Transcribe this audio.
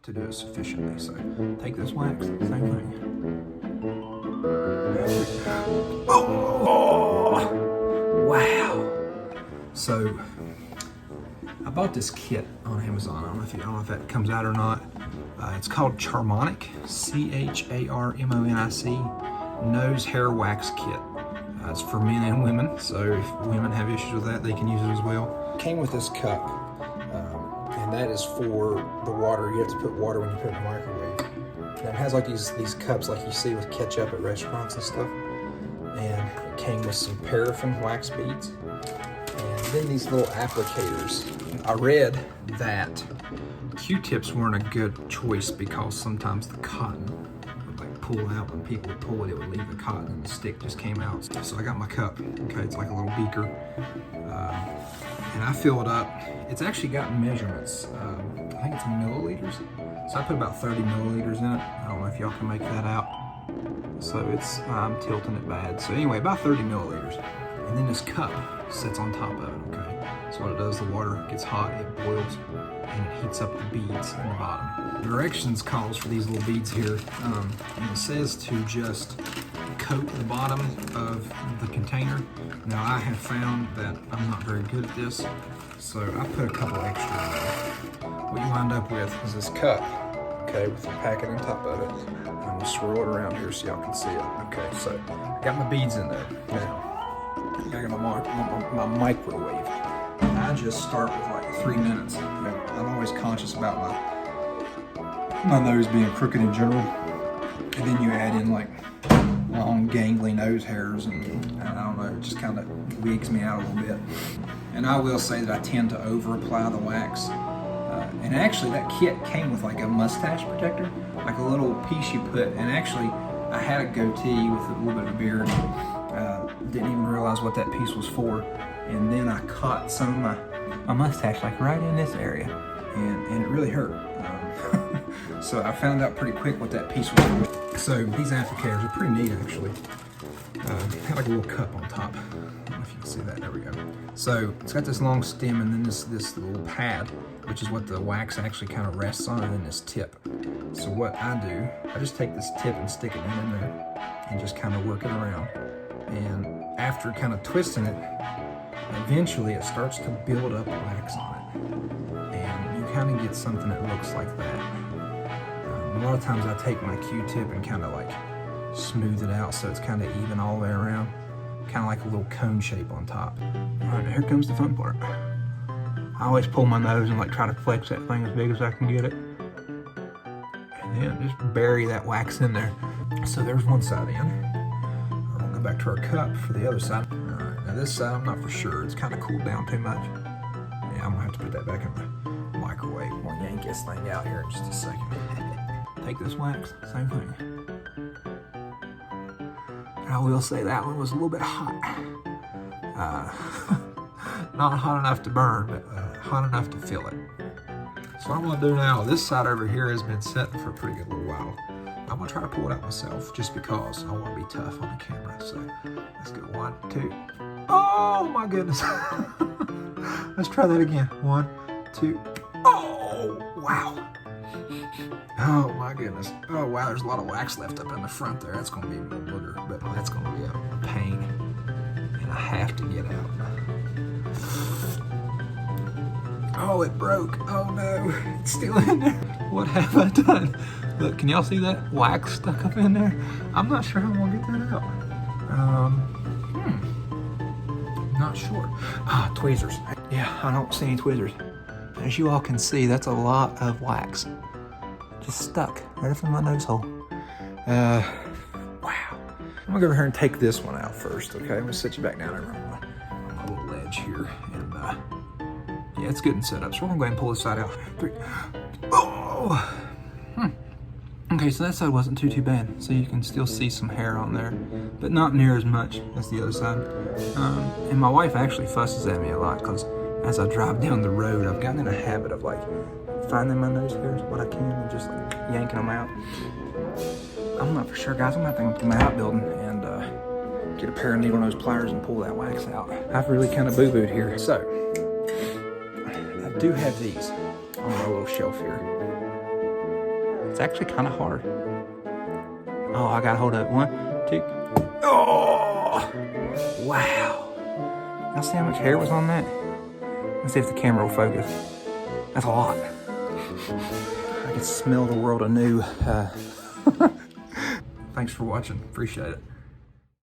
to do it sufficiently. So take this wax, same thing. Oh, wow. So I bought this kit on Amazon. I don't know if that comes out or not. It's called Charmonic, CHARMONIC, Nose Hair Wax Kit. It's for men and women, so if women have issues with that, they can use it as well. Came with this cup, and that is for the water. You have to put water when you put it in the microwave. And it has like these cups like you see with ketchup at restaurants and stuff. And it came with some paraffin wax beads. And then these little applicators. I read that Q-tips weren't a good choice because sometimes the cotton would like pull out. When people would pull it, it would leave the cotton and the stick just came out. So I got my cup. Okay, it's like a little beaker. And I fill it up. It's actually got measurements. I think it's milliliters. So I put about 30 milliliters in it. I don't know if y'all can make that out. So I'm tilting it bad. So anyway, about 30 milliliters. And then this cup sits on top of it, okay? So what it does, the water gets hot, it boils, and it heats up the beads in the bottom. The directions calls for these little beads here, and it says to just coat the bottom of the container. Now I have found that I'm not very good at this, so I put a couple extra in there. What you wind up with is this cup, okay, with the packet on top of it. I'm gonna swirl it around here so y'all can see it. Okay, so I got my beads in there. Now, I got my microwave. I just start with like 3 minutes. I'm always conscious about my nose being crooked in general. And then you add in like long gangly nose hairs and I don't know, it just kind of wigs me out a little bit. And I will say that I tend to over apply the wax. And actually that kit came with like a mustache protector, like a little piece you put, and actually I had a goatee with a little bit of a beard. Didn't even realize what that piece was for. And then I caught some of my mustache like right in this area. And it really hurt. So I found out pretty quick what that piece was for. So these applicators are pretty neat actually. Got like a little cup on top. I don't know if you can see that, there we go. So it's got this long stem and then this little pad, which is what the wax actually kind of rests on, and then this tip. So what I do, I just take this tip and stick it in there and just kind of work it around. And after kind of twisting it, eventually it starts to build up wax on it. And you kind of get something that looks like that. A lot of times I take my Q-tip and kind of like smooth it out so it's kind of even all the way around. Kind of like a little cone shape on top. All right, here comes the fun part. I always pull my nose and like try to flex that thing as big as I can get it. And then just bury that wax in there. So there's one side in. I'll go back to our cup for the other side. All right, now this side I'm not for sure. It's kind of cooled down too much. Yeah, I'm gonna have to put that back in the microwave. We'll yank this thing out here in just a second. Take this wax, same thing. I will say that one was a little bit hot. Not hot enough to burn, but hot enough to fill it. So what I'm gonna do now, this side over here has been setting for a pretty good little while. I'm gonna try to pull it out myself just because I wanna be tough on the camera. So let's go 1, 2. Oh my goodness. Let's try that again. 1, 2. Oh, wow. Oh my goodness. Oh wow, there's a lot of wax left up in the front there. That's gonna be a booger, but that's gonna be a pain. And I have to get out. Oh, it broke. Oh no, it's still in there. What have I done? Look, can y'all see that wax stuck up in there? I'm not sure how I'm gonna get that out. Not sure. Ah, tweezers. Yeah, I don't see any tweezers. As you all can see, that's a lot of wax. Just stuck right up in my nose hole. Wow. I'm gonna go over here and take this one out first, okay? I'm gonna sit you back down over on my little ledge here. And yeah, it's good and set up. So we're gonna go ahead and pull this side out. 3. Oh! Okay, so that side wasn't too bad. So you can still see some hair on there, but not near as much as the other side. And my wife actually fusses at me a lot because as I drive down the road, I've gotten in a habit of like finding my nose hairs what I can and just like yanking them out. I'm not for sure, guys. I'm gonna have to go to my outbuilding and get a pair of needle nose pliers and pull that wax out. I've really kind of boo-booed here. So I do have these on my little shelf here. It's actually kind of hard. Oh, I got hold of it. 1, 2. Oh, wow. Y'all see how much hair was on that? Let's see if the camera will focus. That's a lot. I can smell the world anew. Thanks for watching. Appreciate it.